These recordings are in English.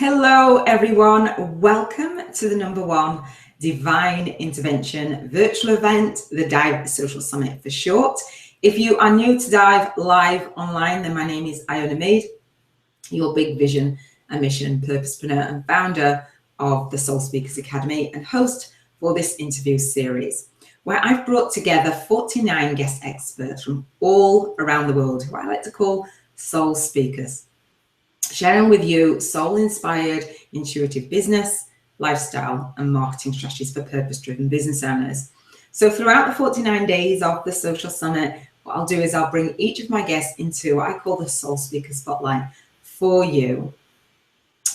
Hello everyone, welcome to the #1 Divine Intervention virtual event, the D.I.V.E Social Summit for short. If you are new to D.I.V.E live online, then my name is Iona Meade, your big vision and mission purposepreneur and founder of the Soul Speakers Academy and host for this interview series, where I've brought together 49 guest experts from all around the world who I like to call soul speakers, sharing with you soul-inspired, intuitive business, lifestyle, and marketing strategies for purpose-driven business owners. So throughout the 49 days of the Social Summit, what I'll do is I'll bring each of my guests into what I call the Soul Speaker Spotlight for you,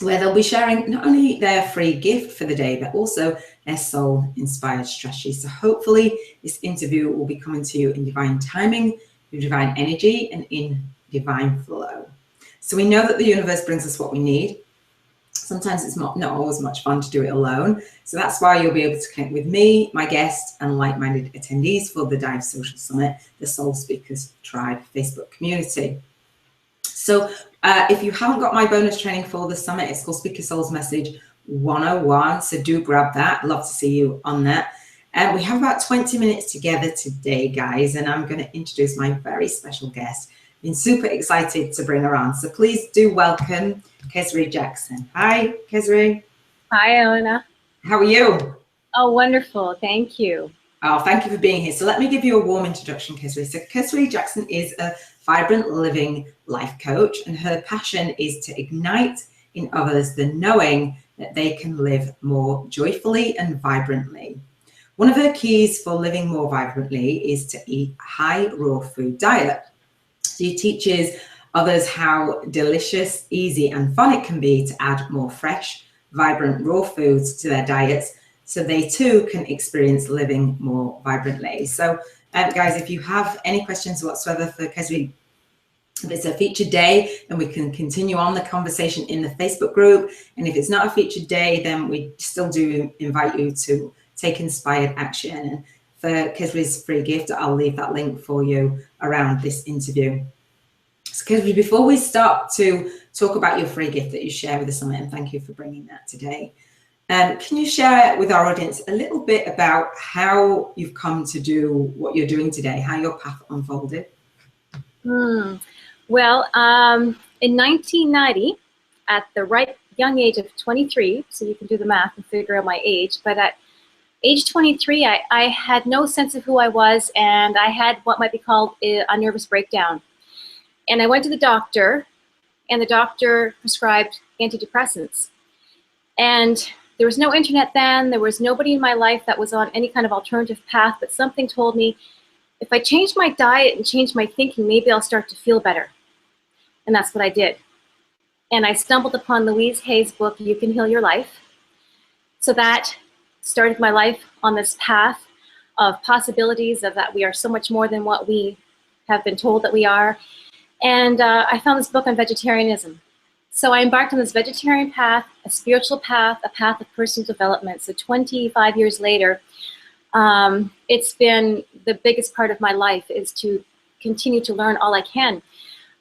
where they'll be sharing not only their free gift for the day, but also their soul-inspired strategies. So hopefully this interview will be coming to you in divine timing, in divine energy, and in divine flow. So we know that the universe brings us what we need. Sometimes it's not always much fun to do it alone. So that's why you'll be able to connect with me, my guests, and like-minded attendees for the D.I.V.E Social Summit, the Soul Speakers Tribe Facebook community. So if you haven't got my bonus training for the summit, it's called Speaker Soul's Message 101. So do grab that. Love to see you on that. And we have about 20 minutes together today, guys, and I'm going to introduce my very special guest. Been super excited to bring her on. So please do welcome Kazzrie Jaxen. Hi, Kazzrie. Hi, Iona. How are you? Oh, wonderful. Thank you. Oh, thank you for being here. So let me give you a warm introduction, Kazzrie. So Kazzrie Jaxen is a vibrant living life coach, and her passion is to ignite in others the knowing that they can live more joyfully and vibrantly. One of her keys for living more vibrantly is to eat a high raw food diet. She teaches others how delicious, easy, and fun it can be to add more fresh, vibrant, raw foods to their diets so they too can experience living more vibrantly. So, guys, if you have any questions whatsoever for Kazzrie, if it's a featured day, then we can continue on the conversation in the Facebook group. And if it's not a featured day, then we still do invite you to take inspired action. And for Kazzrie's free gift, I'll leave that link for you around this interview. So Kazzrie, before we start to talk about your free gift that you share with the summit, and thank you for bringing that today, can you share with our audience a little bit about how you've come to do what you're doing today, how your path unfolded? Well, in 1990, at the right young age of 23, so you can do the math and figure out my age, but at age 23, I had no sense of who I was, and I had what might be called a nervous breakdown. And I went to the doctor, and the doctor prescribed antidepressants. And there was no internet then, there was nobody in my life that was on any kind of alternative path, but something told me, if I change my diet and change my thinking, maybe I'll start to feel better. And that's what I did. And I stumbled upon Louise Hay's book, You Can Heal Your Life. So that started my life on this path of possibilities, of that we are so much more than what we have been told that we are. And I found this book on vegetarianism. So I embarked on this vegetarian path, a spiritual path, a path of personal development. So 25 years later, it's been the biggest part of my life, is to continue to learn all I can.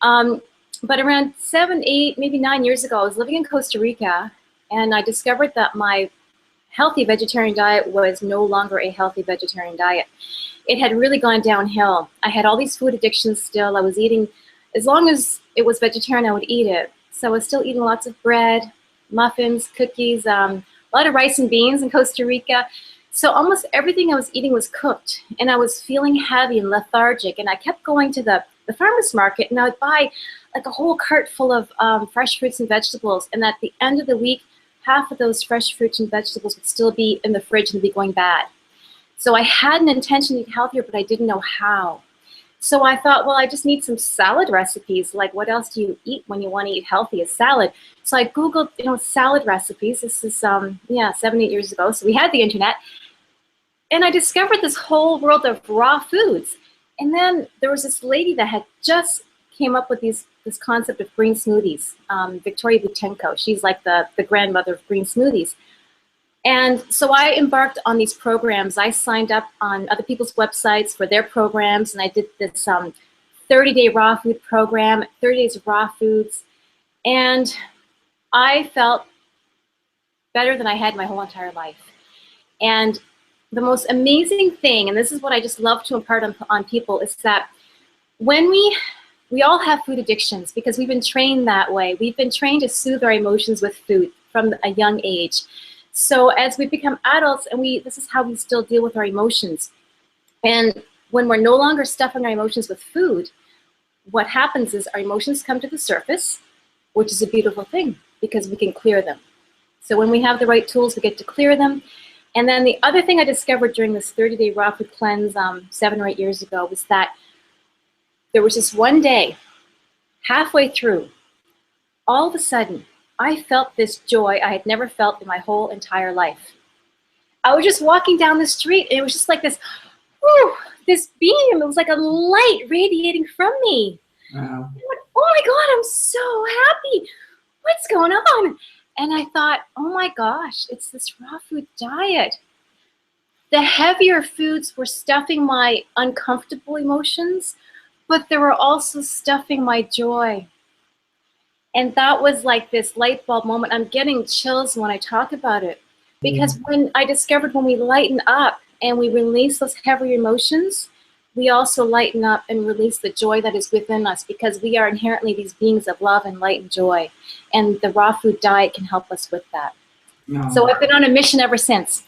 But around 7, 8, maybe 9 years ago, I was living in Costa Rica, and I discovered that my healthy vegetarian diet was no longer a healthy vegetarian diet. It had really gone downhill. I had all these food addictions still. I was eating, as long as it was vegetarian, I would eat it. So I was still eating lots of bread, muffins, cookies, a lot of rice and beans in Costa Rica. So almost everything I was eating was cooked, and I was feeling heavy and lethargic. And I kept going to the farmer's market, and I would buy like a whole cart full of fresh fruits and vegetables. And at the end of the week, half of those fresh fruits and vegetables would still be in the fridge and be going bad. So I had an intention to eat healthier, but I didn't know how. So I thought, well, I just need some salad recipes. Like, what else do you eat when you want to eat healthy? A salad. So I Googled, salad recipes. This is, 7, 8 years ago. So we had the internet. And I discovered this whole world of raw foods. And then there was this lady that had just came up with this concept of green smoothies, Victoria Butenko. She's like the grandmother of green smoothies. And so I embarked on these programs. I signed up on other people's websites for their programs, and I did this 30-day raw food program, 30 days of raw foods. And I felt better than I had my whole entire life. And the most amazing thing, and this is what I just love to impart on people, is that when we all have food addictions because we've been trained that way. We've been trained to soothe our emotions with food from a young age. So as we become adults, and this is how we still deal with our emotions. And when we're no longer stuffing our emotions with food, what happens is our emotions come to the surface, which is a beautiful thing because we can clear them. So when we have the right tools, we get to clear them. And then the other thing I discovered during this 30-day raw food cleanse 7 or 8 years ago was that there was this one day, halfway through, all of a sudden, I felt this joy I had never felt in my whole entire life. I was just walking down the street, and it was just like this, whew, this beam. It was like a light radiating from me. Wow. I went, oh my God, I'm so happy. What's going on? And I thought, oh my gosh, it's this raw food diet. The heavier foods were stuffing my uncomfortable emotions, but they were also stuffing my joy. And that was like this light bulb moment. I'm getting chills when I talk about it. Because when I discovered when we lighten up and we release those heavier emotions, we also lighten up and release the joy that is within us, because we are inherently these beings of love and light and joy. And the raw food diet can help us with that. No. So I've been on a mission ever since.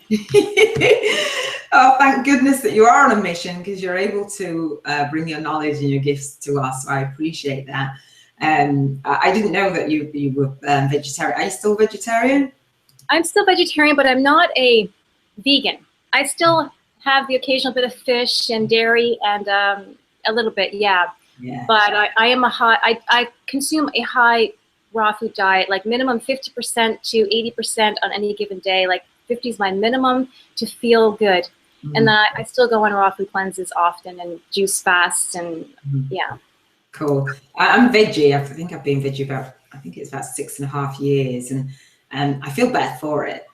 Oh, thank goodness that you are on a mission, because you're able to bring your knowledge and your gifts to us. So I appreciate that. I didn't know that you were vegetarian. Are you still vegetarian? I'm still vegetarian, but I'm not a vegan. I still have the occasional bit of fish and dairy and a little bit, yeah. But I am I consume a high raw food diet, like minimum 50% to 80% on any given day. Like 50 is my minimum to feel good. And then I still go on raw food cleanses often and juice fasts and yeah. Cool. I'm veggie. I think I've been veggie I think it's about 6.5 years, and I feel better for it.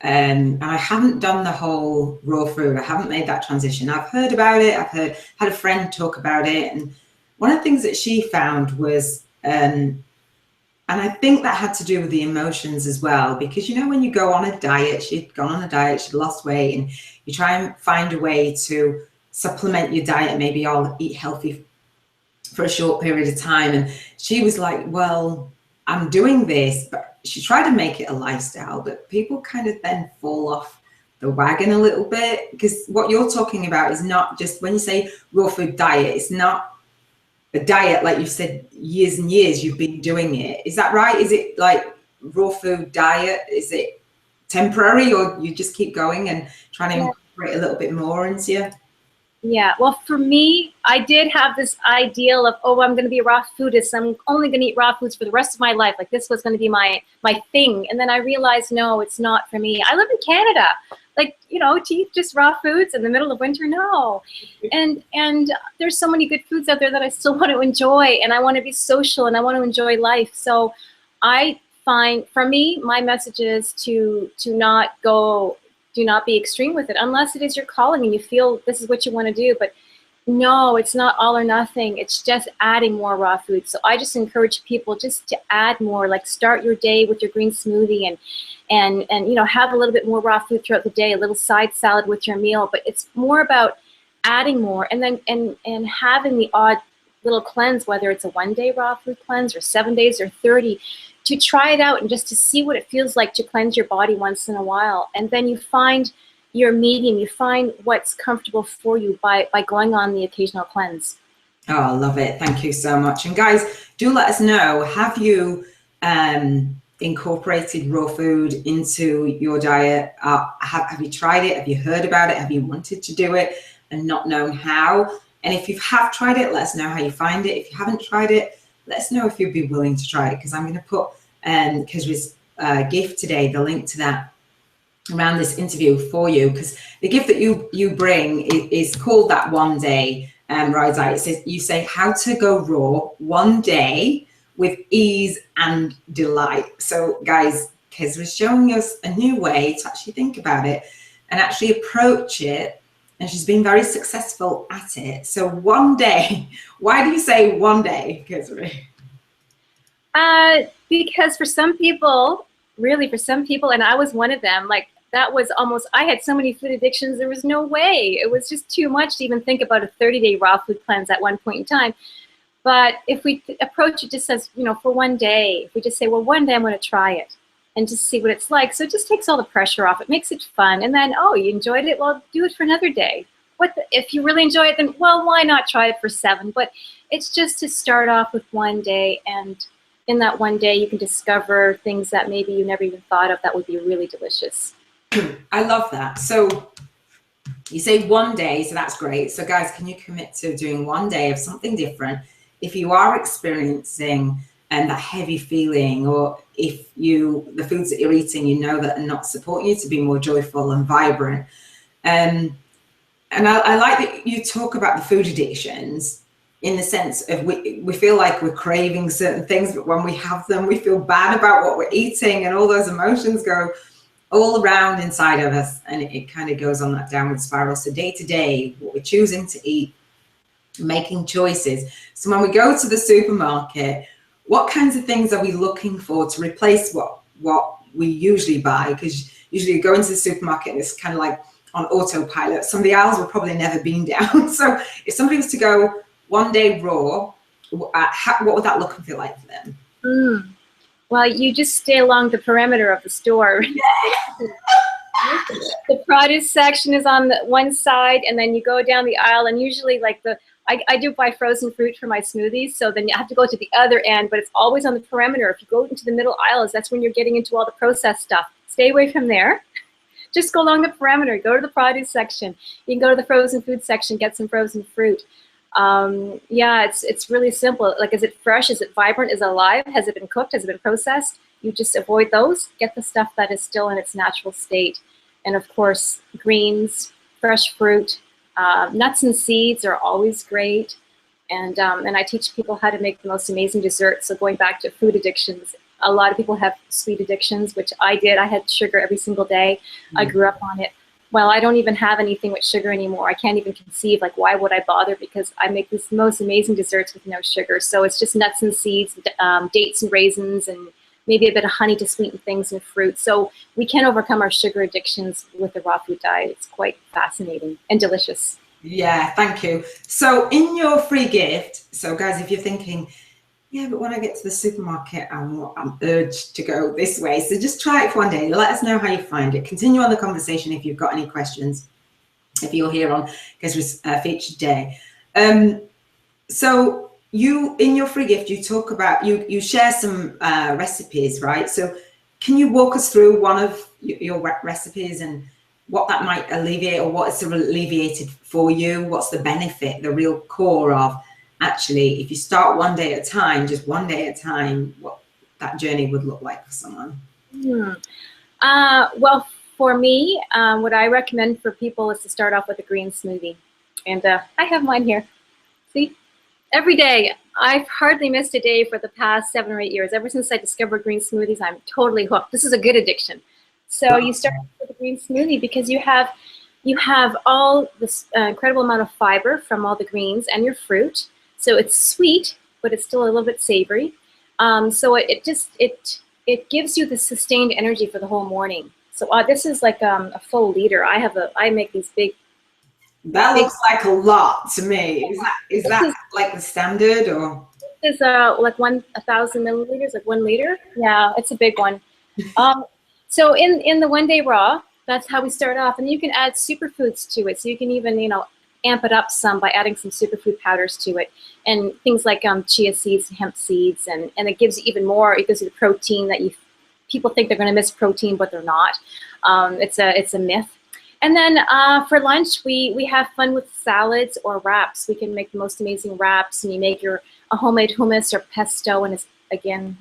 And I haven't done the whole raw food. I haven't made that transition. I've heard about it. I've had a friend talk about it, and one of the things that she found was, and I think that had to do with the emotions as well, because you know when you go on a diet, she'd gone on a diet, she'd lost weight, and you try and find a way to supplement your diet. Maybe I'll eat healthy for a short period of time, and she was like, well, I'm doing this, but she tried to make it a lifestyle, but people kind of then fall off the wagon a little bit, because what you're talking about is not just, when you say raw food diet, it's not a diet like you've said years and years you've been doing it. Is that right? Is it like raw food diet? Is it temporary, or you just keep going and trying to incorporate a little bit more into you? Yeah, well, for me, I did have this ideal of, oh, I'm going to be a raw foodist. I'm only going to eat raw foods for the rest of my life. Like this was going to be my thing. And then I realized, no, it's not for me. I live in Canada. Like, you know, to eat just raw foods in the middle of winter, no. And there's so many good foods out there that I still want to enjoy, and I want to be social, and I want to enjoy life. So I find, for me, my message is to not go, do not be extreme with it, unless it is your calling and you feel this is what you want to do. But no, it's not all or nothing. It's just adding more raw food. So I just encourage people just to add more, like start your day with your green smoothie and you know, have a little bit more raw food throughout the day, a little side salad with your meal. But it's more about adding more, and then and having the odd little cleanse, whether it's a 1-day raw food cleanse or 7 days or 30, to try it out and just to see what it feels like to cleanse your body once in a while. And then you find your medium, you find what's comfortable for you by going on the occasional cleanse. Oh, I love it. Thank you so much. And guys, do let us know, have you incorporated raw food into your diet? Have you tried it? Have you heard about it? Have you wanted to do it and not known how? And if you have tried it, let us know how you find it. If you haven't tried it, let us know if you'd be willing to try it, because I'm going to put Kazzrie's gift today, the link to that, around this interview for you, because the gift that you bring is called that 1-day raw diet. It says, you say how to go raw 1 day with ease and delight. So guys, Kazzrie's showing us a new way to actually think about it and actually approach it. And she's been very successful at it. So 1 day, why do you say 1 day, Kazzrie? Because for some people, really, for some people, and I was one of them, like that was almost, I had so many food addictions, there was no way. It was just too much to even think about a 30-day raw food cleanse at one point in time. But if we approach it just as, you know, for one day, if we just say, well, one day I'm going to try it and just see what it's like. So it just takes all the pressure off. It makes it fun. And then, oh, you enjoyed it? Well, do it for another day. If you really enjoy it, then, well, why not try it for 7? But it's just to start off with one day. And in that one day, you can discover things that maybe you never even thought of that would be really delicious. I love that. So you say one day, so that's great. So guys, can you commit to doing one day of something different? If you are experiencing that heavy feeling, or if the foods that you're eating, you know, that are not supporting you to be more joyful and vibrant. And I like that you talk about the food addictions in the sense of we feel like we're craving certain things, but when we have them, we feel bad about what we're eating, and all those emotions go all around inside of us, and it kind of goes on that downward spiral. So day to day, what we're choosing to eat, making choices. So when we go to the supermarket, what kinds of things are we looking for to replace what we usually buy? Because usually you go into the supermarket and it's kind of like on autopilot. Some of the aisles were probably never been down. So if somebody was to go one day raw, what would that look and feel like for them? Well, you just stay along the perimeter of the store. The produce section is on the one side, and then you go down the aisle, and usually like I do buy frozen fruit for my smoothies, so then you have to go to the other end, but it's always on the perimeter. If you go into the middle aisles, that's when you're getting into all the processed stuff. Stay away from there. Just go along the perimeter, go to the produce section. You can go to the frozen food section, get some frozen fruit. Yeah, it's really simple. Like, is it fresh? Is it vibrant? Is it alive? Has it been cooked? Has it been processed? You just avoid those. Get the stuff that is still in its natural state. And of course, greens, fresh fruit, nuts and seeds are always great. And I teach people how to make the most amazing desserts. So going back to food addictions, a lot of people have sweet addictions, which I did. I had sugar every single day. I grew up on it. Well, I don't even have anything with sugar anymore. I can't even conceive, like, why would I bother? Because I make these most amazing desserts with no sugar. So it's just nuts and seeds, dates and raisins, and maybe a bit of honey to sweeten things and fruit. So we can overcome our sugar addictions with the raw food diet. It's quite fascinating and delicious. Yeah, thank you. So in your free gift, so guys, if you're thinking, yeah, but when I get to the supermarket, I'm urged to go this way. So just try it for one day. Let us know how you find it. Continue on the conversation if you've got any questions, if you're here on Kazzrie's featured day. So you, in your free gift, you talk about, you share some recipes, right? So can you walk us through one of your recipes and what that might alleviate, or what it's alleviated for you? What's the benefit, the real core of, actually, if you start one day at a time, just one day at a time, what that journey would look like for someone? Well, for me, what I recommend for people is to start off with a green smoothie. And I have mine here. See? Every day. I've hardly missed a day for the past 7 or 8 years. Ever since I discovered green smoothies, I'm totally hooked. This is a good addiction. So you start with a green smoothie because you have all this incredible amount of fiber from all the greens and your fruit. So it's sweet, but it's still a little bit savory. So it gives you the sustained energy for the whole morning. So this is like a full liter. I make these big. That looks like a lot to me. Is that like the standard, or? This is like 1,000 milliliters, like 1 liter. Yeah, it's a big one. So in the one day raw, that's how we start off, and you can add superfoods to it. So you can even, you know, amp it up some by adding some superfood powders to it, and things like chia seeds, hemp seeds, and it gives you even more. It gives you the protein that people think they're going to miss protein, but they're not. It's a myth. And then for lunch, we have fun with salads or wraps. We can make the most amazing wraps, and you make a homemade hummus or pesto, and it's, again,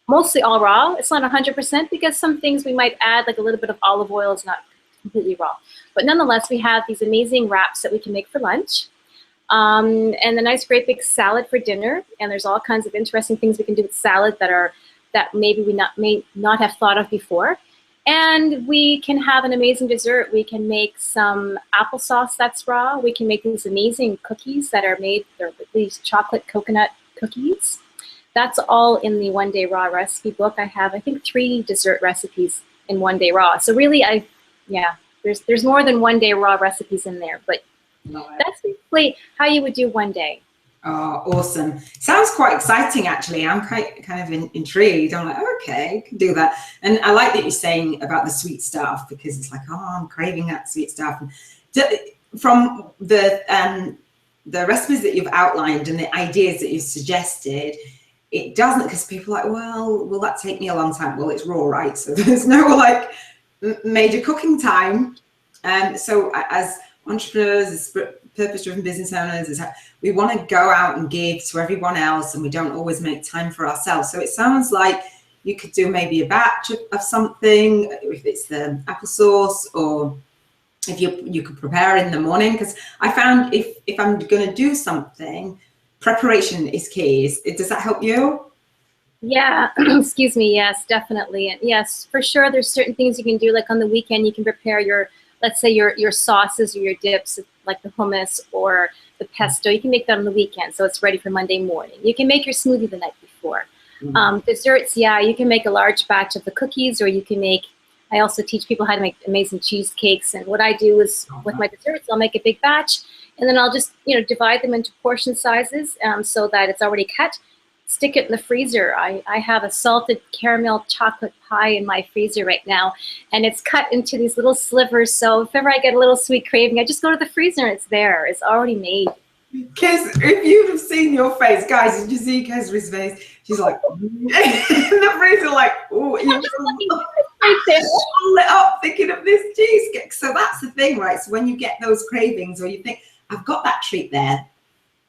mostly all raw. It's not 100% because some things we might add, like a little bit of olive oil, is not completely raw. But nonetheless, we have these amazing wraps that we can make for lunch. And a nice great big salad for dinner. And there's all kinds of interesting things we can do with salad that maybe we may not have thought of before. And we can have an amazing dessert. We can make some applesauce that's raw. We can make these amazing cookies that are made, they're these chocolate coconut cookies. that's all in the One Day Raw recipe book. I have, I think, 3 dessert recipes in One Day Raw. So really, there's more than One Day Raw recipes in there, but that's basically how you would do one day. Oh, awesome. Sounds quite exciting, actually. I'm kind of intrigued. I'm like, okay, I can do that. And I like that you're saying about the sweet stuff, because it's like, oh, I'm craving that sweet stuff. And from the recipes that you've outlined and the ideas that you've suggested, it doesn't, because people are like, well, will that take me a long time? Well, it's raw, right? So there's no like major cooking time. So as entrepreneurs, as purpose-driven business owners, we want to go out and give to everyone else, and we don't always make time for ourselves. So it sounds like you could do maybe a batch of something, if it's the applesauce, or if you could prepare in the morning. Because I found if I'm going to do something, preparation is key. Does that help you? Yeah, excuse me. Yes, definitely. And yes, for sure. There's certain things you can do, like on the weekend, you can prepare your, let's say your sauces or your dips, like the hummus or the pesto. You can make that on the weekend, so it's ready for Monday morning. You can make your smoothie the night before. Desserts, yeah, you can make a large batch of the cookies, or you can make, I also teach people how to make amazing cheesecakes. And what I do is with my desserts, I'll make a big batch, and then I'll just, divide them into portion sizes so that it's already cut. Stick it in the freezer. I have a salted caramel chocolate pie in my freezer right now, and it's cut into these little slivers. So if ever I get a little sweet craving, I just go to the freezer and it's there. It's already made. Because if you'd have seen your face, guys, did you see Kazzrie's face? She's like, in the freezer, like, oh, you're all lit up thinking of this cheesecake. So that's the thing, right? So when you get those cravings, or you think, I've got that treat there,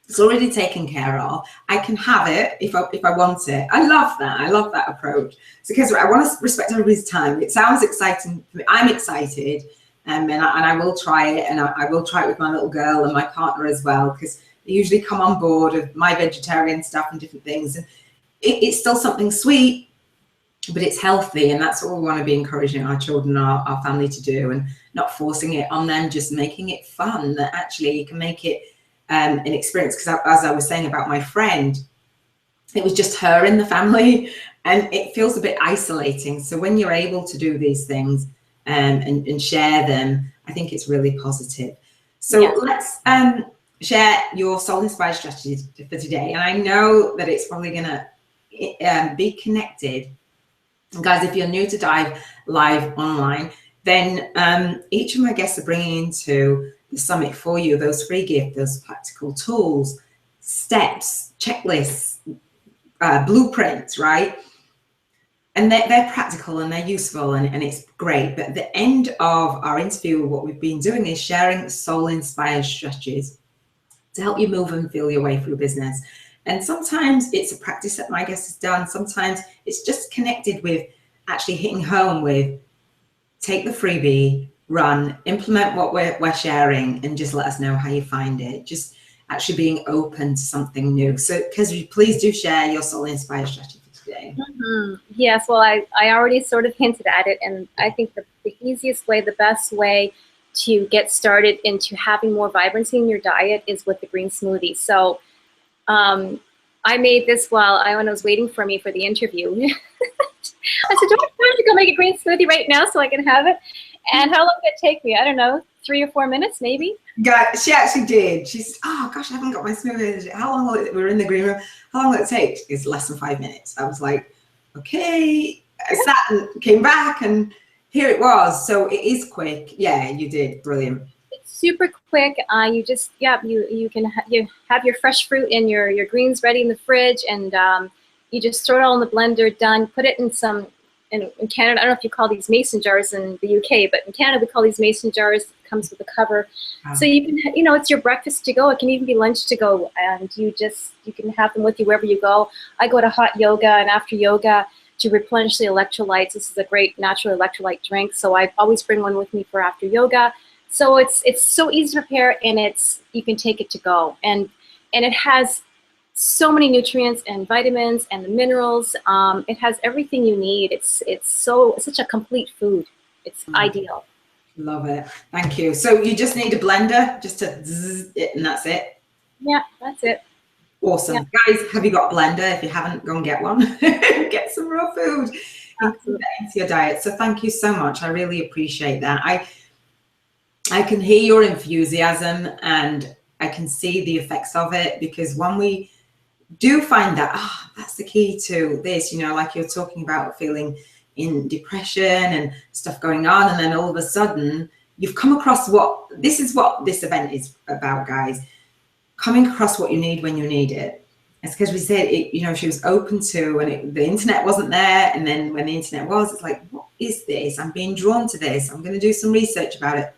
it's already taken care of, I can have it if I want it. I love that. I love that approach. So Kazzrie, I want to respect everybody's time. It sounds exciting for me. I'm excited. And I will try it, and I will try it with my little girl and my partner as well, because they usually come on board of my vegetarian stuff and different things. And it's still something sweet, but it's healthy, and that's what we want to be encouraging our children, our family to do, and not forcing it on them, just making it fun, that actually you can make it an experience. Because as I was saying about my friend, it was just her in the family, and it feels a bit isolating. So when you're able to do these things, and share them, I think it's really positive. So let's share your soul inspired strategies for today. And I know that it's probably going to be connected. And guys, if you're new to D.I.V.E live online, then each of my guests are bringing into the summit for you those free gifts, those practical tools, steps, checklists, blueprints, right? And they're practical and they're useful, and it's great. But at the end of our interview, what we've been doing is sharing soul-inspired strategies to help you move and feel your way through business. And sometimes it's a practice that my guest has done. Sometimes it's just connected with actually hitting home with, take the freebie, run, implement what we're sharing, and just let us know how you find it. Just actually being open to something new. So Kazzrie, please do share your soul-inspired strategy. Yes, well, I already sort of hinted at it, and I think the easiest way, the best way to get started into having more vibrancy in your diet is with the green smoothie. So I made this while Iona was waiting for me for the interview. I said, do I have time to go make a green smoothie right now so I can have it? And how long did it take me? I don't know, 3 or 4 minutes maybe? Yeah, she actually did. She said, oh gosh, I haven't got my smoothie. How long will it, we were in the green room, how long will it take? It's less than 5 minutes. I was like, okay. I sat and came back, and here it was. So it is quick. Yeah, you did. Brilliant. It's super quick. You just, you can you have your fresh fruit and your greens ready in the fridge, and you just throw it all in the blender, done. Put it in some, in Canada, I don't know if you call these mason jars in the UK, but in Canada we call these mason jars. It comes with a cover. Wow. So you can, it's your breakfast to go. It can even be lunch to go, and you can have them with you wherever you go. I go to hot yoga, and after yoga, to replenish the electrolytes. This is a great natural electrolyte drink, so I always bring one with me for after yoga. So it's so easy to prepare, and you can take it to go, and it has so many nutrients and vitamins and the minerals. It has everything you need. It's such a complete food. It's ideal. Love it. Thank you. So you just need a blender just to zzz it, and that's it. Yeah, that's it. Awesome. Yeah. Guys, have you got a blender? If you haven't, go and get one. Get some raw food. Include that into your diet. So thank you so much. I really appreciate that. I can hear your enthusiasm and I can see the effects of it, because when we do find that, that's the key to this, you know, like you're talking about feeling in depression and stuff going on, and then all of a sudden you've come across this is what this event is about, guys. Coming across what you need when you need it. It's because we said it, you know, she was open to, and the internet wasn't there, and then when the internet was, it's like, what is this? I'm being drawn to this. I'm going to do some research about it.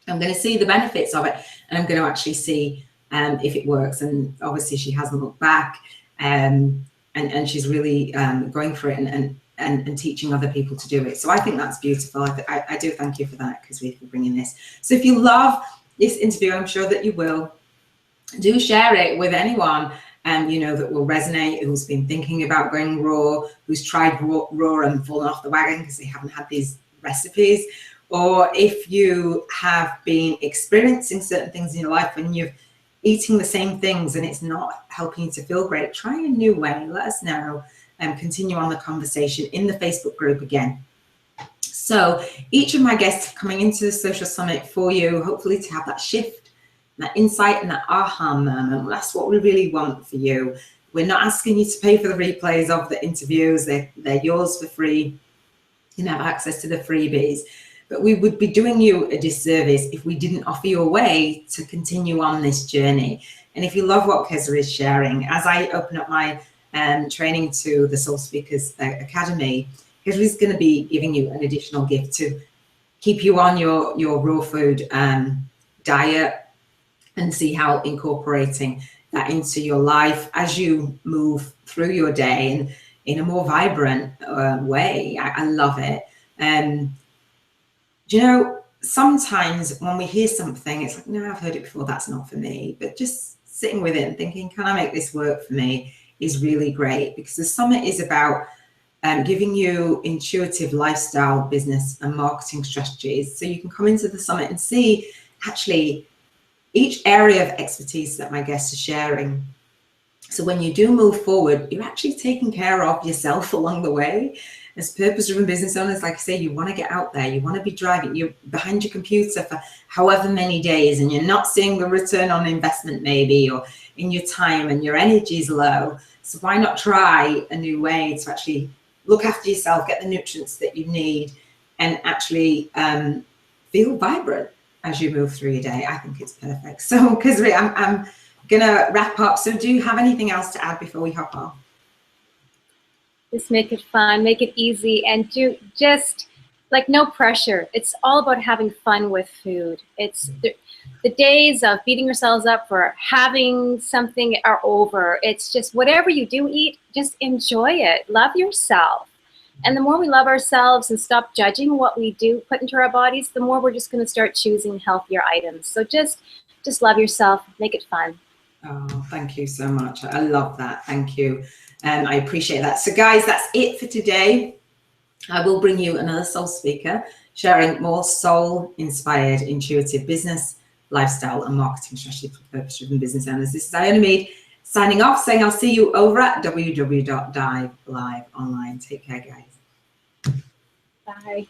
I'm going to see the benefits of it, and I'm going to actually see if it works. And obviously she hasn't looked back, and she's really going for it and teaching other people to do it. So I think that's beautiful. I do thank you for that, Kazzrie, for bringing this. So if you love this interview, I'm sure that you will, do share it with anyone you know, that will resonate, who's been thinking about going raw, who's tried raw and fallen off the wagon because they haven't had these recipes. Or if you have been experiencing certain things in your life and you're eating the same things and it's not helping you to feel great, try a new way. Let us know and continue on the conversation in the Facebook group again. So each of my guests are coming into the Social Summit for you, hopefully to have that shift, that insight and that aha moment. That's what we really want for you. We're not asking you to pay for the replays of the interviews. They're yours for free. You can have access to the freebies. But we would be doing you a disservice if we didn't offer you a way to continue on this journey. And if you love what Kazzrie is sharing, as I open up my training to the Soul Speakers Academy, Kazzrie is going to be giving you an additional gift to keep you on your raw food diet, and see how incorporating that into your life as you move through your day and in a more vibrant way. I love it. Do you know, sometimes when we hear something, it's like, no, I've heard it before, that's not for me. But just sitting with it and thinking, can I make this work for me, is really great, because the summit is about giving you intuitive lifestyle, business and marketing strategies. So you can come into the summit and see actually each area of expertise that my guests are sharing. So when you do move forward, you're actually taking care of yourself along the way. As purpose-driven business owners, like I say, you want to get out there, you want to be driving, you're behind your computer for however many days and you're not seeing the return on investment maybe, or in your time, and your energy is low. So why not try a new way to actually look after yourself, get the nutrients that you need, and actually feel vibrant as you move through your day? I think it's perfect. So Kazzrie, I'm gonna wrap up. So do you have anything else to add before we hop off? Just make it fun, make it easy, and do just like no pressure. It's all about having fun with food. It's the days of beating yourselves up for having something are over. It's just whatever you do eat, just enjoy it. Love yourself. And the more we love ourselves and stop judging what we do put into our bodies, the more we're just going to start choosing healthier items. So just love yourself, make it fun. Oh, thank you so much. I love that. Thank you. I appreciate that. So guys, that's it for today. I will bring you another soul speaker sharing more soul inspired intuitive business, lifestyle and marketing strategy for purpose-driven business owners. This is Iona Meade signing off, saying I'll see you over at www.D.I.V.E Live online. Take care, guys. Bye.